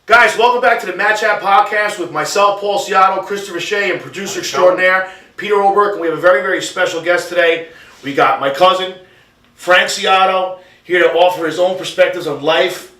Guys, welcome back to the Match App Podcast with myself, Paul Ciatto, Christopher Shea, and producer extraordinaire, Peter Oberk. And we have a very, very special guest today. We got my cousin, Frank Ciatto, here to offer his own perspectives on life,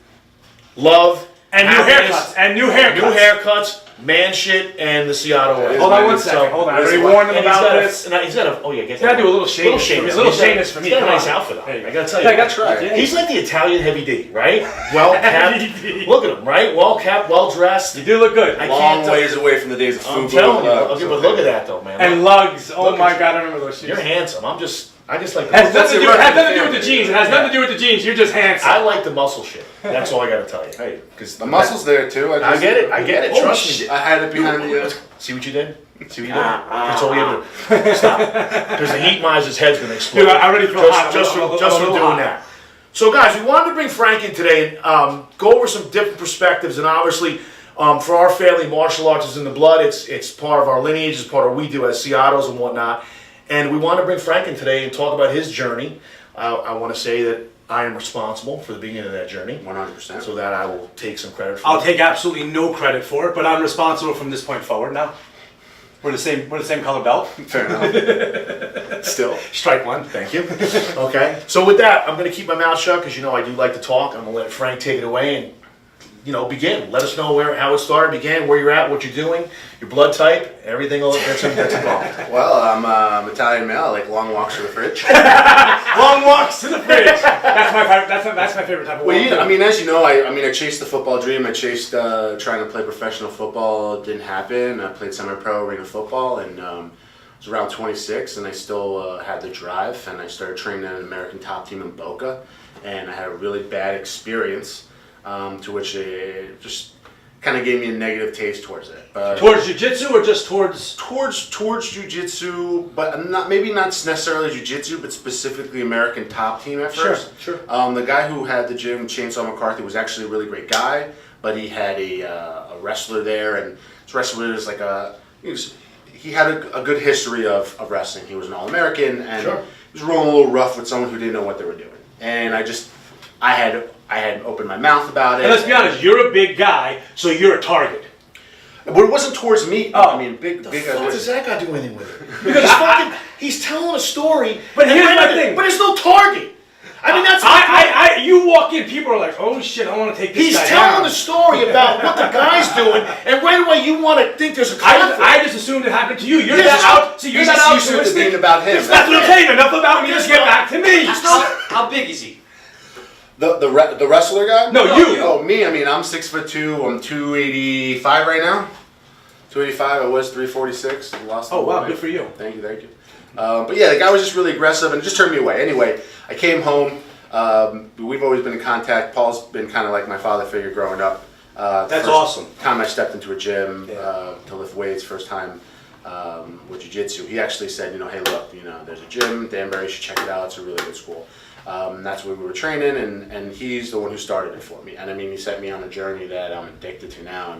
love, and happiness, new haircuts, man shit, and the Ciatto way. Hold on one second. Hold on. I already warned him about this. He's got a, he's got to do a little shade. A little shadiness for me. He's got a nice outfit on. I gotta tell you. I gotta try. He's like the Italian heavy D, right? Well kept. Look at him, right? Well kept, well dressed. You do look good. Long ways away from the days of food. I'm telling you. Okay, but look at that though, man. And lugs. Oh my God, I remember those shoes. You're handsome. I just like. Has nothing to do with the jeans. It has nothing to do with the jeans. You're just handsome. I like the muscle shit. That's all I gotta tell you. Hey, because the muscle's there too. I get it. Trust me. I had it behind the. See what you did? See what you did? That's all we have to do. Stop. Because the heat miser's head's gonna explode. Dude, I already feel hot. Just from doing that. So guys, we wanted to bring Frank in today and go over some different perspectives, and obviously for our family, martial arts is in the blood. It's part of our lineage. It's part of what we do as Ciattos and whatnot. And we want to bring Frank in today and talk about his journey. I want to say that I am responsible for the beginning of that journey. 100%. So that I will take some credit for I'll take absolutely no credit for it, but I'm responsible from this point forward now. We're the same color belt. Fair enough. Still. Strike one. Thank you. Okay. So with that, I'm going to keep my mouth shut because I do like to talk. I'm going to let Frank take it away and begin. Let us know how it started, began, where you're at, what you're doing, your blood type, everything that's involved. Well, I'm Italian male. I like long walks to the fridge. Long walks to the fridge. That's my favorite type of walk. Well, as you know, I chased the football dream. I chased trying to play professional football. It didn't happen. I played semi-pro arena football, and I was around 26, and I still had the drive. And I started training at an American top team in Boca, and I had a really bad experience. To which it just kind of gave me a negative taste towards it. Towards jiu-jitsu or just towards jiu-jitsu, but maybe not necessarily jiu-jitsu, but specifically American top team at first. Sure. The guy who had the gym, Chainsaw McCarthy, was actually a really great guy, but he had a wrestler there, and this wrestler is like he had a good history of wrestling. He was an All-American, and he was rolling a little rough with someone who didn't know what they were doing. And I had opened my mouth about it. And let's be honest, you're a big guy, so you're a target. But it wasn't towards me. Oh. Big. What does that got to do anything with it? Because he's telling a story. But here's my thing. But there's no target. That's you walk in, people are like, oh shit, I want to take this guy down. He's telling the story about what the guy's doing, and right away you want to think there's a conflict. I just assumed it happened to you. You're not out. So you're not out twisting about him. That's what I'm saying. Enough about me. Just get back to me. How big is he? The wrestler guy? No, you. Oh, me. I'm 6'2". I'm 285 right now. 285. I was 346. Lost. Oh wow, good for you. Thank you. But yeah, the guy was just really aggressive and it just turned me away. Anyway, I came home. We've always been in contact. Paul's been kind of like my father figure growing up. That's awesome. Time I stepped into a gym to lift weights, first time with jiu-jitsu, he actually said, hey, look, there's a gym, Danbury, you should check it out. It's a really good school. That's where we were training, and he's the one who started it for me. And he set me on a journey that I'm addicted to now.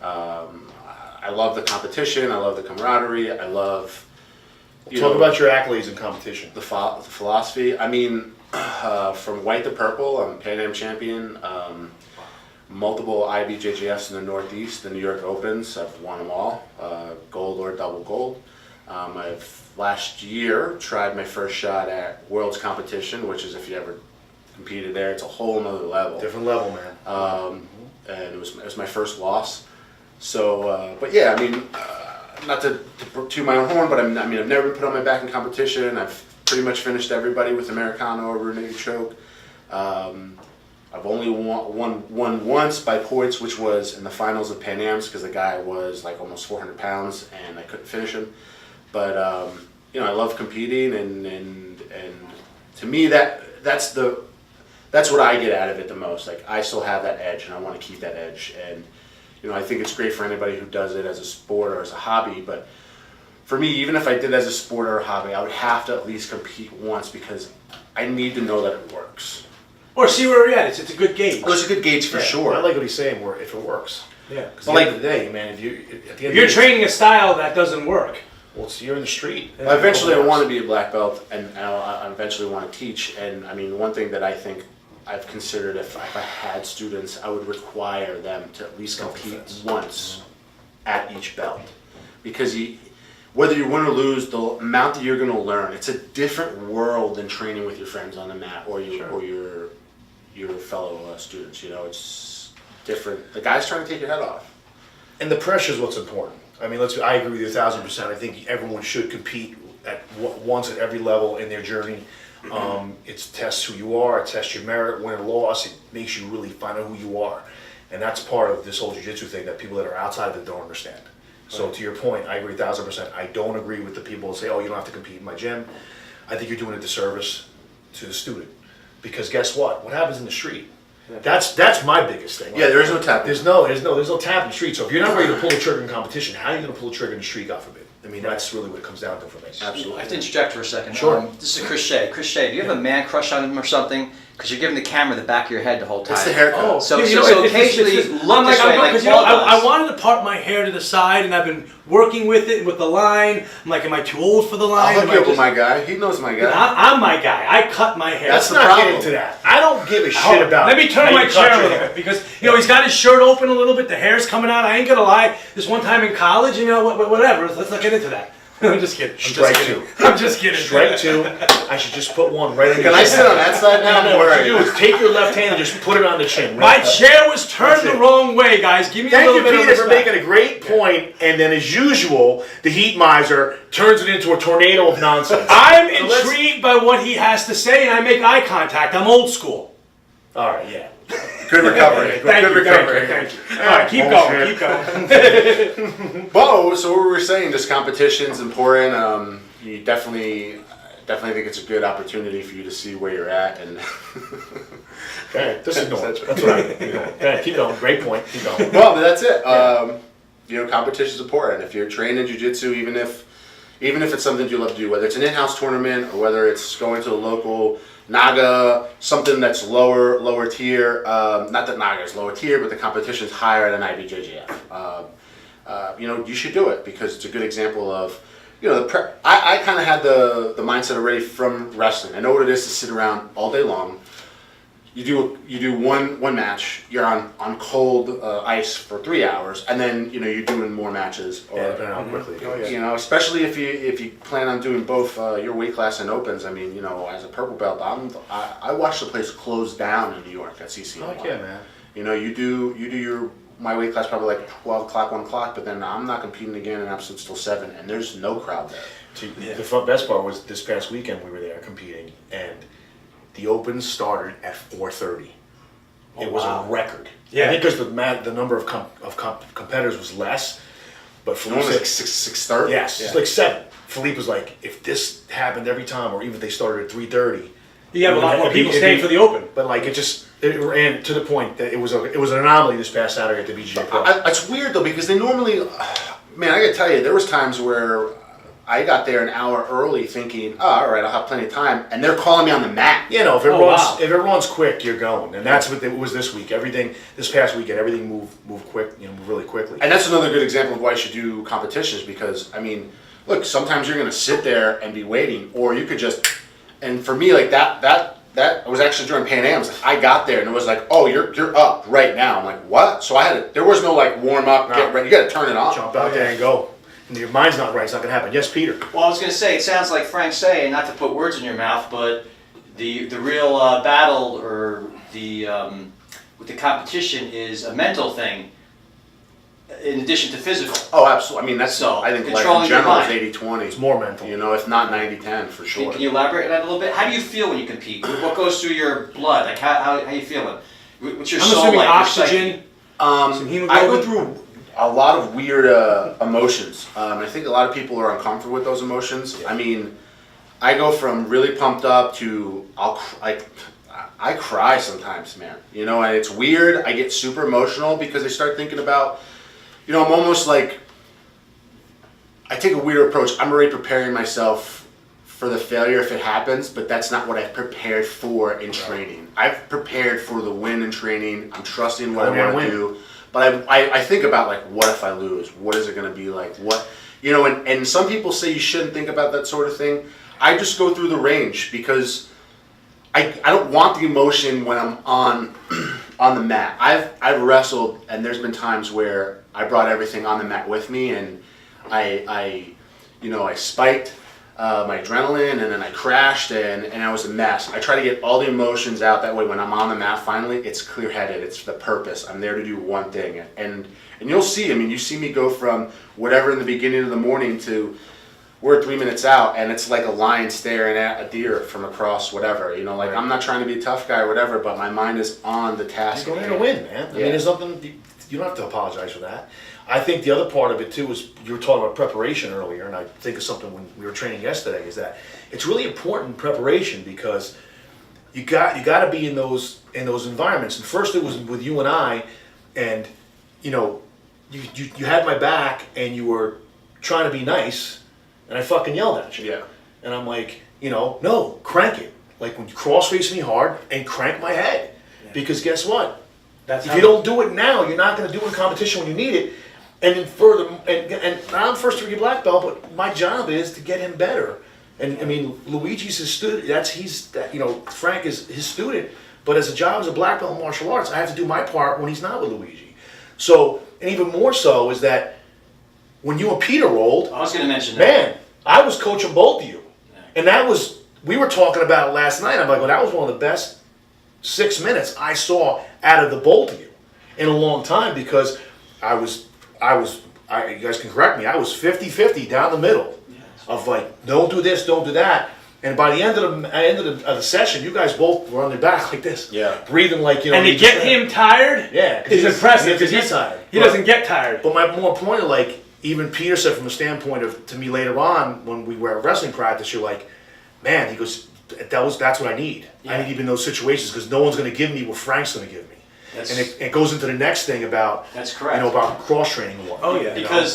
I love the competition. I love the camaraderie. I love. Talk about your accolades in competition. The philosophy. From white to purple, I'm Pan Am champion. Multiple IBJJFs in the Northeast, the New York Opens. I've won them all, gold or double gold. I've last year tried my first shot at Worlds competition, which is if you ever competed there, it's a whole nother level. Different level, man. And it was my first loss. So, but yeah, not to toot my own horn, but I've never been put on my back in competition. I've pretty much finished everybody with Americano or rear naked choke. I've only won once by points, which was in the finals of Pan Am's because the guy was like almost 400 pounds and I couldn't finish him. But I love competing, and to me that's what I get out of it the most. Like I still have that edge, and I want to keep that edge. And I think it's great for anybody who does it as a sport or as a hobby. But for me, even if I did it as a sport or a hobby, I would have to at least compete once because I need to know that it works. Or see where we're at. It's a good gauge. Well, it's a good gauge for sure. I like what he's saying. If it works. Yeah. Because at the end of the day, man, if you're training a style that doesn't work. Well, you're in the street. Eventually, I want to be a black belt, and I eventually want to teach. And one thing that I think I've considered if I had students, I would require them to at least compete once at each belt. Because whether you win or lose, the amount that you're going to learn, it's a different world than training with your friends on the mat or your fellow students. You know, it's different. The guy's trying to take your head off. And the pressure is what's important. I mean, I agree with you 1,000%. I think everyone should compete once at every level in their journey. It tests who you are, it tests your merit, win or loss, it makes you really find out who you are. And that's part of this whole jiu-jitsu thing that people that are outside of it don't understand. So to your point, I agree 1,000%. I don't agree with the people who say, oh, you don't have to compete in my gym. I think you're doing a disservice to the student. Because guess what? What happens in the street? That's my biggest thing. Yeah, there is no tap. There's no tap in the street. So if you're not ready to pull the trigger in competition, how are you going to pull the trigger in the street, God forbid? I mean, that's really what it comes down to for me. Absolutely. I have to interject for a second. Sure. This is Chris Shea. Chris Shea, do you have a man crush on him or something? Because you're giving the camera the back of your head the whole time. It's the haircut. Oh, So, you know, so it's occasionally just- look I'm this way, like because Paul does. I wanted to part my hair to the side, and I've been working with it with the line. I'm like, am I too old for the line? I'll Am hook you I up with just- my guy. He knows my guy. I'm my guy. I cut my hair. Let's the not problem. get into that. I don't give a shit Hold on. about. Let me turn how my you cut chair a your little hair. bit because he's got his shirt open a little bit. The hair's coming out. I ain't gonna lie. This one time in college, whatever. Let's not get into that. I'm just kidding. Strike two. I'm just kidding. Strike two. I should just put one right in your Can I chin. sit on that side now? No, what you Worry. do is take your left hand and just put it on the chin. My right there. chair was turned That's the it. wrong way, guys. Give me a Thank little you, bit of Peter, for respect. making a great point, and then as usual, the heat miser turns it into a tornado of nonsense. I'm So let's- intrigued by what he has to say, and I make eye contact. I'm old school. All right, yeah. Good recovery. Thank Good you, recovery. thank you. All right, keep Bullshit. going, keep going. Bo, so what we were saying, this competition's important. You definitely think it's a good opportunity for you to see where you're at, and Okay, just ignore it. That's what I keep going. Okay, keep going. Great point. Keep going. well, that's it. Competition's important. If you're trained in jiu-jitsu, even if it's something you love to do, whether it's an in-house tournament or whether it's going to a local Naga, something that's lower tier. Not that Naga is lower tier, but the competition's higher than IBJJF. You should do it because it's a good example of. I kind of had the mindset already from wrestling. I know what it is to sit around all day long. You do one match. You're on cold ice for 3 hours, and then you're doing more matches. Or, Yeah, depending on how quickly it goes. especially if you plan on doing both your weight class and opens. I mean, as a purple belt, I watched the place close down in New York at CCNY. Oh, yeah, man. You do my weight class probably like 12 o'clock, 1 o'clock, but then I'm not competing again in episodes till 7, and there's no crowd there. The best part was this past weekend we were there competing, and the opens started at 4:30. It was a record. Yeah. I think because the number of competitors was less, but Philippe Normally said, like 6:30. yes, it's like 7. Philippe was like, if this happened every time, or even if they started at 3:30, You have a lot more people staying for the open. But like it ran to the point that it was an anomaly this past Saturday at the BJJ Pro. It's weird though because they normally, man, I gotta tell you, there was times where I got there an hour early thinking, oh, all right, I'll have plenty of time, and they're calling me on the mat. If wow. if everyone's quick, you're going, and that's what it was this week. This past weekend, everything moved quick, moved really quickly. And that's another good example of why you should do competitions because, I mean, look, sometimes you're going to sit there and be waiting, or you could just, and for me, like that was actually during Pan Am. Like, I got there and it was like, oh, you're up right now. I'm like, what? So there was no like warm up, get ready. You got to turn it on. Jump out there and go. And your mind's not right, it's not going to happen. Yes, Peter? Well, I was going to say, it sounds like Frank's saying, not to put words in your mouth, but the real battle or with the competition is a mental thing in addition to physical. Oh, absolutely. I mean, that's, So, I think life controlling in your general is mind. 80-20. It's more mental. If not 90-10 for sure. Can you elaborate on that a little bit? How do you feel when you compete? What goes through your blood? Like how you feeling? What's your I'm soul assuming like? Your oxygen. Some hemoglobin. I go through a lot of weird emotions. I think a lot of people are uncomfortable with those emotions. Yeah. I mean, I go from really pumped up to I cry sometimes, man. And it's weird. I get super emotional because I start thinking about, I'm almost like, I take a weird approach. I'm already preparing myself for the failure if it happens, but that's not what I've prepared for in training. I've prepared for the win in training. I'm trusting what I want to do. But I think about, like, what if I lose? What is it going to be like? What, and some people say you shouldn't think about that sort of thing. I just go through the range because I don't want the emotion when I'm on the mat. I've wrestled, and there's been times where I brought everything on the mat with me, and I spiked my adrenaline, and then I crashed, and I was a mess. I try to get all the emotions out. That way, when I'm on the mat, finally, it's clear-headed. It's the purpose. I'm there to do one thing, and you'll see. I mean, you see me go from whatever in the beginning of the morning to we're 3 minutes out, and it's like a lion staring at a deer from across whatever. You know, like I'm not trying to be a tough guy or whatever, but my mind is on the task. You're going to win, man. I mean, there's nothing. You don't have to apologize for that. I think the other part of it too is you were talking about preparation earlier, and I think of something when we were training yesterday is that it's really important preparation because you got to be in those environments. And first it was with you and I, and you had my back and you were trying to be nice. And I fucking yelled at you. Yeah. And I'm like, no, crank it. Like when you cross face me hard and crank my head. Yeah. Because guess what? If you don't do it now, you're not going to do it in competition when you need it. And then further, and I'm first degree black belt, but my job is to get him better. And I mean, Luigi's his student. Frank is his student. But as a job as a black belt in martial arts, I have to do my part when he's not with Luigi. So, and even more so is that when you and Peter rolled, I was going to mention that. Man, I was coaching both of you. And we were talking about it last night. I'm like, well, that was one of the best 6 minutes I saw out of the both of you in a long time because you guys can correct me, I was 50-50 down the middle of like, don't do this, don't do that. And by the end of the session, you guys both were on their back like this. Yeah. Breathing like, And to get him tired is impressive because he doesn't get tired. But my more point, like, even Peter said from the standpoint of, to me later on, when we were at wrestling practice, you're like, man, he goes, that's what I need. Yeah. I need to be in those situations because no one's going to give me what Frank's going to give me. And it goes into the next thing about, that's correct. About cross-training and whatnot. Oh, yeah. Because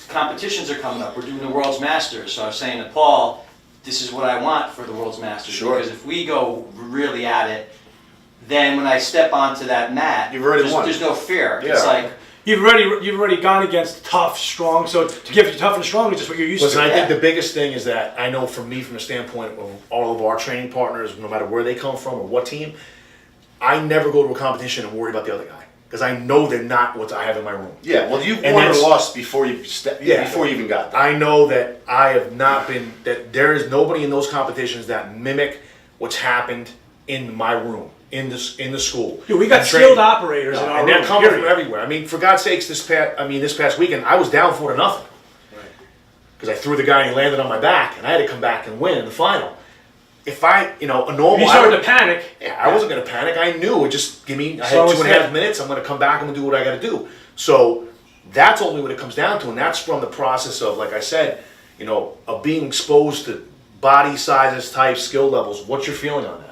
competitions are coming up. We're doing the World's Masters. So I was saying to Paul, this is what I want for the World's Masters. Sure. Because if we go really at it, then when I step onto that mat, You've already won. There's no fear. Yeah. It's like, You've already gone against tough, strong. So to give you tough and strong is just what you're used Listen, to. I think the biggest thing is that I know from me, from the standpoint of all of our training partners, no matter where they come from or what team, I never go to a competition and worry about the other guy because I know they're not what I have in my room. Yeah, well, you've And won or that's- lost before you even got there. I know that I have not been, that there is nobody in those competitions that mimic what's happened in my room, in the school. Dude, we got And skilled training. operators in our And room. they're coming from period. everywhere. I mean, for God's sakes, this past weekend, I was down 4-0. Because I threw the guy and he landed on my back, and I had to come back and win in the final. If a normal... You started to panic. Yeah, I wasn't going to panic. I knew it. Just give me... I So had 2.5 instead- minutes. I'm going to come back. I'm going to do what I got to do. So that's only what it comes down to, and that's from the process of, like I said, of being exposed to body sizes, types, skill levels. What's your feeling on that?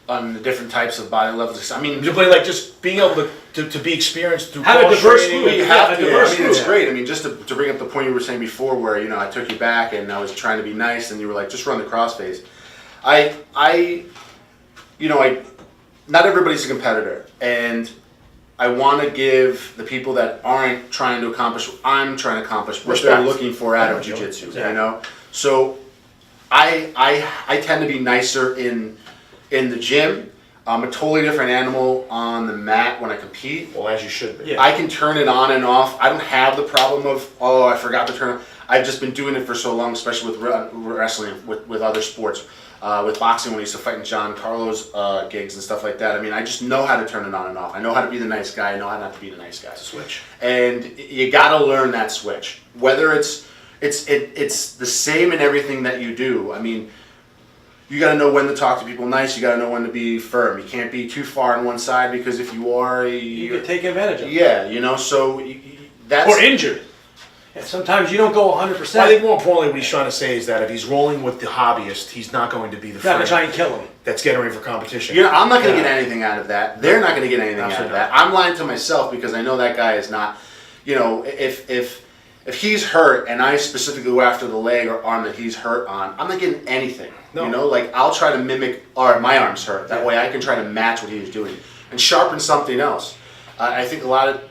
On the different types of body levels. I mean, Just being able to be experienced through Have a diverse cross-training. group. you have Yeah, to. diverse I mean, it's group. great. I mean, just to bring up the point you were saying before, where I took you back and I was trying to be nice, and you were like, just run the crossface. Not everybody's a competitor, and I want to give the people that aren't trying to accomplish what I'm trying to accomplish what they're Respect. looking for out of jiu-jitsu. So I tend to be nicer in the gym. I'm a totally different animal on the mat when I compete. Well, as you should be. Yeah. I can turn it on and off. I don't have the problem of, I forgot to turn it. I've just been doing it for so long, especially with wrestling, with other sports. With boxing, when I used to fight in John Carlos gigs and stuff like that. I mean, I just know how to turn it on and off. I know how to be the nice guy. I know how not to be the nice guy. Switch. And you got to learn that switch. Whether it's the same in everything that you do. I mean, you got to know when to talk to people nice. You got to know when to be firm. You can't be too far on one side because if you are, You get taken advantage of. Yeah, so that's Or injured. And sometimes you don't go 100%. Well, I think more importantly, what he's trying to say is that if he's rolling with the hobbyist, he's not going to be the Not to friend try and kill him. that's getting ready for competition. I'm not going to get anything out of that. They're not going to get anything out of Absolutely that. I'm lying to myself because I know that guy is not. If he's hurt and I specifically go after the leg or arm that he's hurt on, I'm not getting anything. No. I'll try to mimic. Or my arm's hurt. That way I can try to match what he was doing and sharpen something else. I think a lot of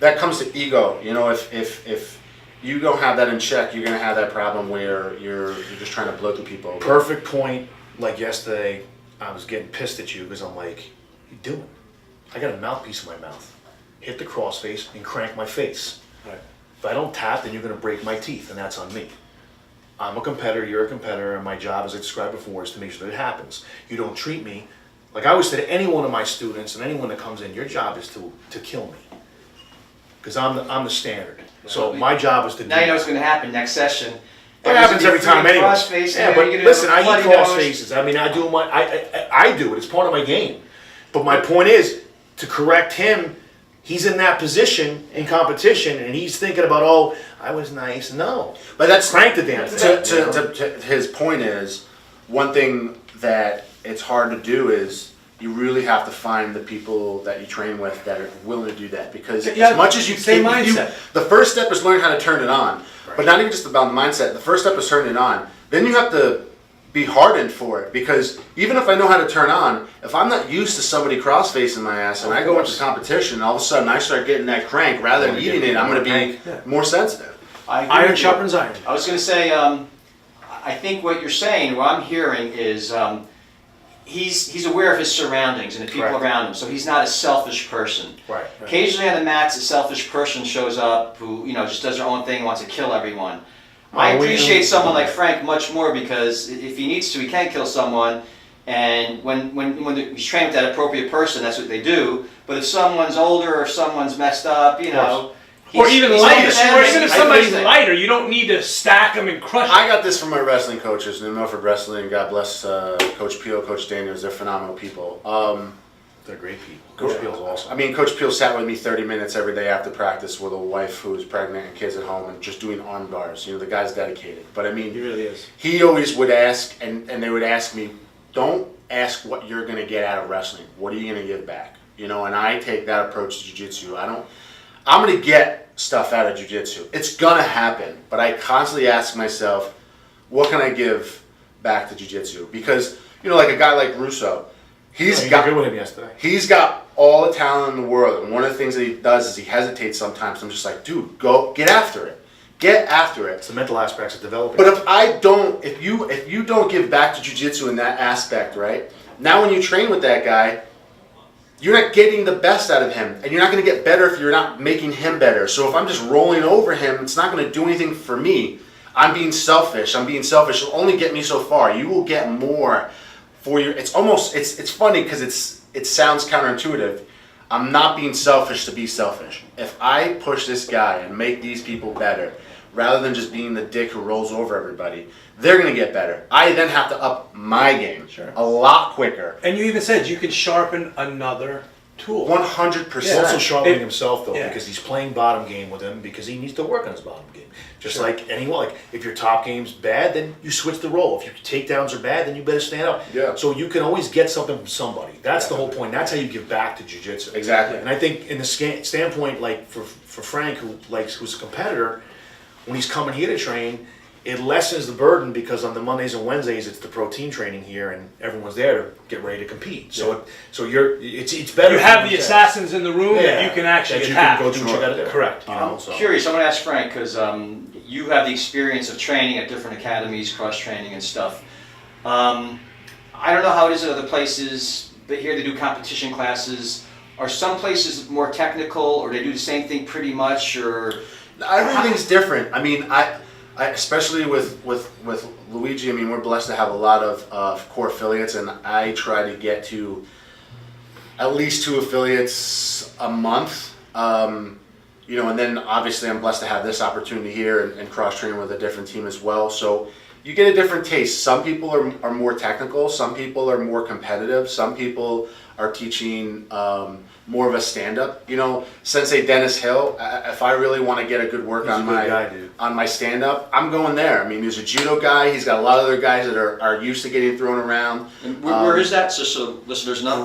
that comes to ego. If you don't have that in check, you're going to have that problem where you're just trying to blow through people. Perfect point. Like yesterday, I was getting pissed at you because I'm like, what you doing? I got a mouthpiece in my mouth. Hit the crossface and crank my face. Right. If I don't tap, then you're gonna break my teeth, and that's on me. I'm a competitor, you're a competitor, and my job, as I described before, is to make sure that it happens. You don't treat me, like I always say to any one of my students and anyone that comes in, your job is to kill me. Because I'm the standard. So my job is to Now you know what's going to happen next session. It happens every time anyway. Crossface, Yeah, and but you're gonna listen, have a I eat bloody cross nose. faces. I mean, I do it. It's part of my game. But my point is to correct him. He's in that position in competition, and he's thinking about, oh, I was nice. No, But that's crank the damn thing. to his point is, one thing that it's hard to do is you really have to find the people that you train with that are willing to do that, because Yeah, as much as you same can, mindset. the first step is learn how to turn it on. But not even just about the mindset. The first step is turning it on. Then you have to be hardened for it, because even if I know how to turn on, if I'm not used to somebody cross-facing my ass and I go into competition, all of a sudden I start getting that crank, rather than eating it, I'm going to be more sensitive. I agree Iron with you. sharpens iron. I was going to say, I think what you're saying, what I'm hearing is he's aware of his surroundings and the people Correct. around him, so he's not a selfish person. Right. Occasionally on the mats, a selfish person shows up who just does their own thing and wants to kill everyone. I appreciate someone like Frank much more, because if he needs to, he can kill someone. And when he's trained with that appropriate person, that's what they do. But if someone's older or if someone's messed up, Or even lighter. Or even if somebody's lighter. lighter, you don't need to stack them and crush them. I got this from my wrestling coaches, New Milford Wrestling. God bless Coach Peel, Coach Daniels. They're phenomenal people. They're great people. Coach Peel's awesome. I mean, Coach Peel sat with me 30 minutes every day after practice with a wife who was pregnant and kids at home and just doing arm bars. The guy's dedicated. But I mean, He really is. he always would ask, and they would ask me, don't ask what you're going to get out of wrestling. What are you going to give back? And I take that approach to jiu-jitsu. I'm going to get stuff out of jiu-jitsu. It's going to happen. But I constantly ask myself, what can I give back to jiu-jitsu? Because, like a guy like Russo, You got good with him yesterday. he's got all the talent in the world, and one of the things that he does is he hesitates sometimes. I'm just like, dude, go get after it. Get after it. It's the mental aspects of developing. But if you don't give back to jiu-jitsu in that aspect, right? Now when you train with that guy, you're not getting the best out of him, and you're not going to get better if you're not making him better. So if I'm just rolling over him, it's not going to do anything for me. I'm being selfish. It'll only get me so far. You will get more for your. It's funny because it sounds counterintuitive. I'm not being selfish to be selfish. If I push this guy and make these people better, rather than just being the dick who rolls over everybody, they're going to get better. I then have to up my game a lot quicker. And you even said you could sharpen another tool. 100%. Also sharpening himself though, Yeah. because he's playing bottom game with him, because he needs to work on his bottom game. Just like anyone, like if your top game's bad, then you switch the role. If your takedowns are bad, then you better stand up. Yeah. So you can always get something from somebody. That's the whole point. That's how you give back to jiu-jitsu. Exactly. And I think in the standpoint, like for Frank, who's a competitor, when he's coming here to train, it lessens the burden, because on the Mondays and Wednesdays it's the protein training here, and everyone's there to get ready to compete. So it's better. You have the assassins in the room that Yeah, you can actually that you attack. can go do what you got to do. Correct. I'm So. curious. I want to ask Frank, because you have the experience of training at different academies, cross training and stuff. I don't know how it is at other places, but here they do competition classes. Are some places more technical, or they do the same thing pretty much, or? Everything's different. I mean, I especially with Luigi. I mean, we're blessed to have a lot of core affiliates, and I try to get to at least 2 affiliates a month. And then obviously I'm blessed to have this opportunity here and cross training with a different team as well. So you get a different taste. Some people are more technical. Some people are more competitive. Some people are teaching more of a stand-up. Sensei Dennis Hill, if I really want to get a good work He's on a good my guy, dude. on my stand-up, I'm going there. I mean, he's a judo guy. He's got a lot of other guys that are used to getting thrown around. And where is that, just so listeners know?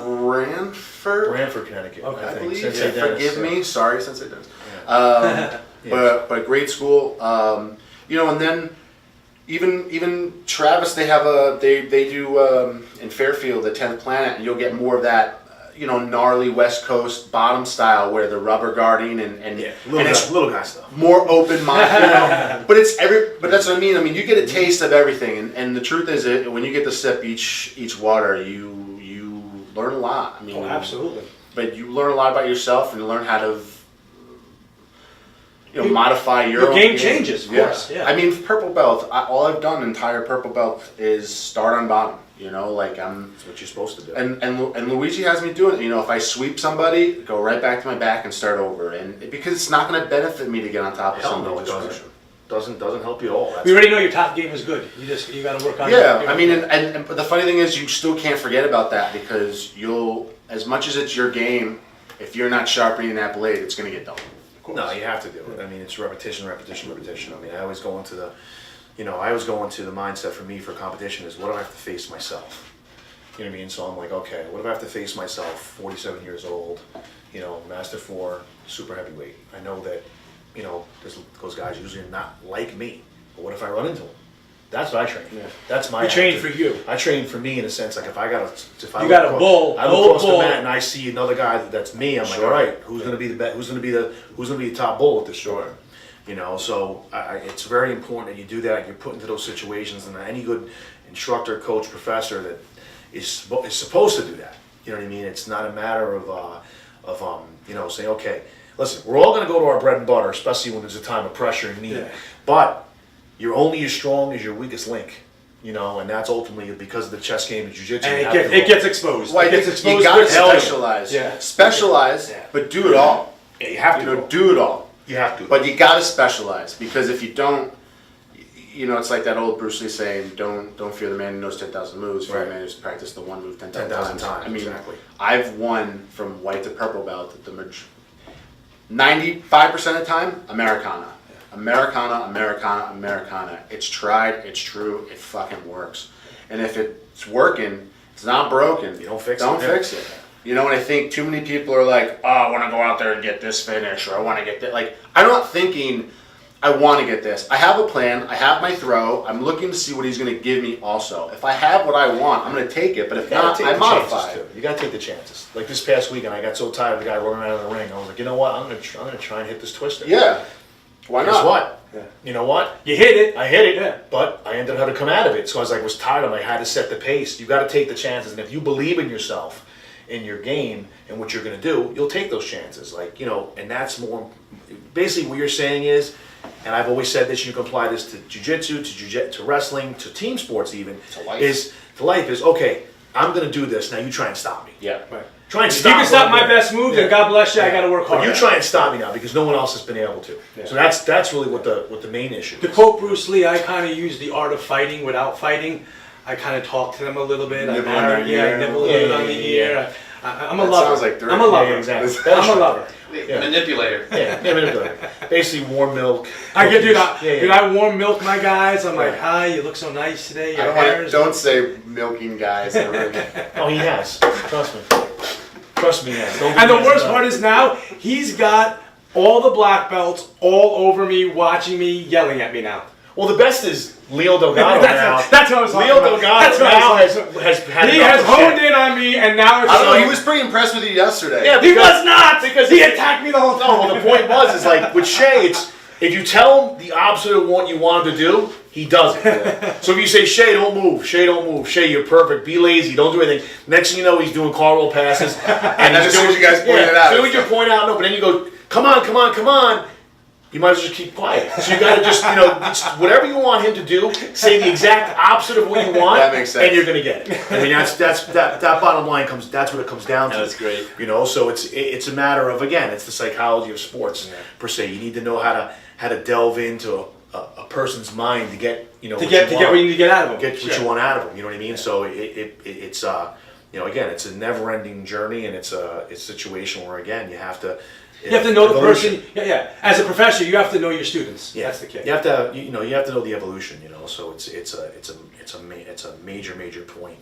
Brantford, Connecticut. Okay. I think. believe. Sensei Dennis, Forgive me, sorry, Sensei Dennis. Yeah. But great school. And then even Travis, they do in Fairfield, the 10th Planet, and you'll get more of that. Gnarly West Coast bottom style where the rubber guarding and Little guy stuff. more open mind. But that's what I mean. I mean, you get a taste of everything, and the truth is that when you get to sip each water, you learn a lot. I mean, Oh, absolutely. But you learn a lot about yourself, and you learn how to, modify your own game changes, of course, yeah. I mean, purple belt. All I've done entire purple belt is start on bottom. That's what you're supposed to do. And Luigi has me doing it. If I sweep somebody, go right back to my back and start over, and because it's not going to benefit me to get on top of Hell somebody. no, it doesn't help you at all. We already know your top game is good. You got to work on. Yeah, I mean, and the funny thing is, you still can't forget about that, because as much as it's your game, if you're not sharpening that blade, it's going to get dull. No, you have to do it. I mean, it's repetition, repetition, repetition. I mean, I always go into the mindset for me for competition is, what do I have to face myself? You know what I mean? So I'm like, okay, what do I have to face myself? 47 years old, Master 4, super heavyweight. I know that, those guys usually are not like me. But what if I run into them? That's what I train. Yeah. That's my. You train for you. I train for me in a sense. Like if I got a bull. I look across the mat and I see another guy that's me. I'm like, all right, who's going to be the best? Who's going to be the top bull at this sport? So it's very important that you do that. You're put into those situations, and any good instructor, coach, professor that is supposed to do that. You know what I mean? It's not a matter of saying, okay, listen, we're all going to go to our bread and butter, especially when there's a time of pressure and need. Yeah. But you're only as strong as your weakest link. And that's ultimately because of the chess game and jiu-jitsu. And it gets exposed. Well, it gets exposed. You gotta quickly. specialize. Yeah. Specialize, but do it all. Yeah, you have to do it all. You have to. But you gotta specialize, because if you don't, it's like that old Bruce Lee saying, don't fear the man who knows 10,000 moves, fear the man who's practiced the one move 10,000 times. I mean, exactly. I've won from white to purple belt 95% of the time, Americana. Americana, Americana, Americana. It's tried, it's true, it fucking works. And if it's working, it's not broken. You don't fix it. And I think too many people are like, oh, I want to go out there and get this finish, or I want to get that. Like, I'm not thinking I want to get this. I have a plan, I have my throw, I'm looking to see what he's going to give me also. If I have what I want, I'm going to take it, but if not, I modify it. You got to take the chances. Like this past weekend, I got so tired of the guy running out of the ring. I was like, you know what? I'm going to try and hit this twister. Yeah. Why not? Guess what? Yeah. You know what? You hit it. I hit it, Yeah. but I ended up having to come out of it. So I was tired. I had to set the pace. You got to take the chances, and if you believe in yourself, in your game, and what you're going to do, you'll take those chances. And that's more. Basically, what you're saying is, and I've always said this. You can apply this to jiu-jitsu, to wrestling, to team sports, even. To life. Is okay. I'm going to do this. Now you try and stop me. Yeah. Right. Try and If stop. you can stop my best move, then God bless you. I got to work hard. But you try and stop me now because no one else has been able to. Yeah. So that's really what the main issue is. To quote Bruce Lee, I kind of use the art of fighting without fighting. I kind of talk to them a little bit. Nibble I on their ear. nibble a little bit on the ear. I'm a That lover. sounds like I'm a lover. Yeah, exactly. I'm a lover. Yeah. Manipulator. Yeah, manipulator. Basically warm milk. I get Yeah. dude, I warm milk my guys. I'm like, hi, you look so nice today. Your hair's Don't say milking guys. Oh, he has. Trust me. Trust me, he has. Don't And the be worst mad. part is now he's got all the black belts all over me, watching me, yelling at me now. Well, the best is Leo Delgado now. That's what I was talking Leo about. Delgado That's what I now was talking has had He enough has of honed shit. in on me, and now it's I don't know, he was pretty impressed with you yesterday. Yeah, He because- was not! because he attacked me the whole time. No, well, the point was like with Shay, it's if you tell him the opposite of what you want him to do, he does it. So if you say, Shay, don't move. Shay, don't move. Shay, you're perfect. Be lazy. Don't do anything. Next thing you know, he's doing cartwheel passes. And then as soon as you guys point it out, as soon as you point out, no, but then you go, come on, come on, come on. You might as well just keep quiet. So you got to just, it's whatever you want him to do, say the exact opposite of what you want, That makes sense. and you're going to get it. I mean, that bottom line that's what it comes down to. That's great. So it's a matter of, again, it's the psychology of sports per se. You need to know how to delve into a person's mind to get to get what you need to get out of him. Get what you want out of them. You know what I mean? So it's again, it's a never-ending journey, and it's a situation where again you have to. You have to know the evolution. person. Yeah. As a professor, you have to know your students. Yeah. That's the key. You have to you have to know the evolution. So it's a major point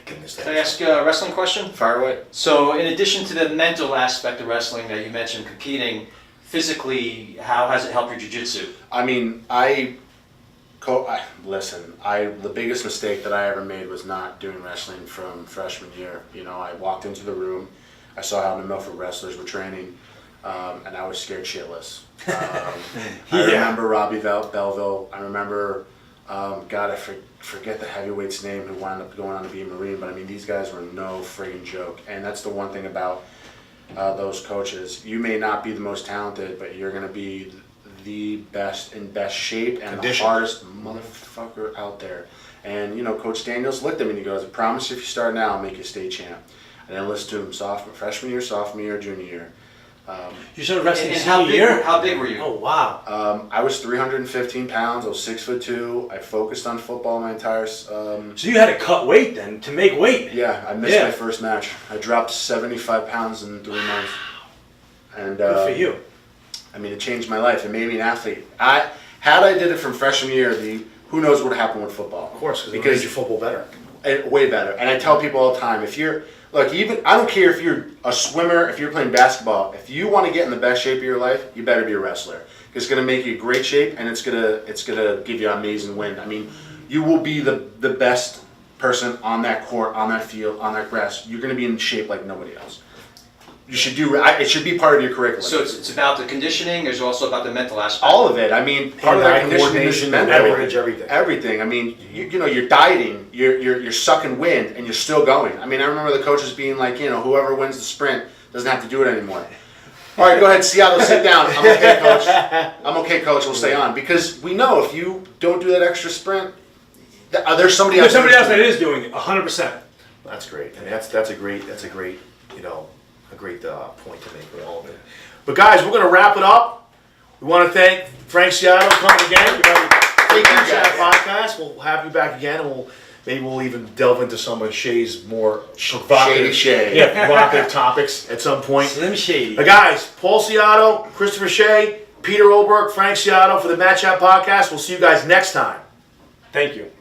in this thing. Can I ask a wrestling question? Fire away. So, in addition to the mental aspect of wrestling that you mentioned, competing physically, how has it helped your jiu-jitsu? I mean, listen, the biggest mistake that I ever made was not doing wrestling from freshman year. I walked into the room, I saw how the Milford wrestlers were training, and I was scared shitless. I remember Robbie Belleville. I remember God, I forget the heavyweight's name who wound up going on to be a Marine, but I mean, these guys were no friggin' joke. And that's the one thing about those coaches. You may not be the most talented, but you're going to be the best in best shape and the hardest motherfucker out there. And, you know, Coach Daniels looked at me and he goes, I promise if you start now, I'll make you state champ. And I listened to him freshman year, sophomore year, junior year. You started wrestling And senior year? how big were you? Oh, wow. I was 315 pounds. I was 6'2". I focused on football my entire. So you had to cut weight then to make weight. Yeah, I missed my first match. I dropped 75 pounds in 3 months. And Good for you. I mean, it changed my life. It made me an athlete. Had I did it from freshman year, who knows what happened with football? Of course, because it made your football better. Way better. And I tell people all the time, if you're look, even I don't care if you're a swimmer, if you're playing basketball, if you want to get in the best shape of your life, you better be a wrestler. It's going to make you great shape, and it's gonna give you an amazing win. I mean, you will be the best person on that court, on that field, on that grass. You're going to be in shape like nobody else. You should it should be part of your curriculum. So it's about the conditioning. There's also about the mental aspect. All of it. I mean, part of that conditioning is mental. Everything. Everything. I mean, you know, you're dieting, you're sucking wind, and you're still going. I mean, I remember the coaches being like, you know, whoever wins the sprint doesn't have to do it anymore. All right, go ahead, Ciatto, sit down. I'm okay, coach. I'm okay, coach. We'll stay on because we know if you don't do that extra sprint, there's somebody else. There's somebody else that is doing it, 100%. That's great. I mean, that's a great, you know, a great point to make with all of it. But guys, we're going to wrap it up. We want to thank Frank Ciatto for coming again. Thank you, Chat Podcast. We'll have you back again, and maybe we'll even delve into some of Shay's more provocative, provocative topics at some point. Slim Shady. Guys, Paul Ciatto, Christopher Shea, Peter Oberg, Frank Ciatto for the Matt Chat Podcast. We'll see you guys next time. Thank you.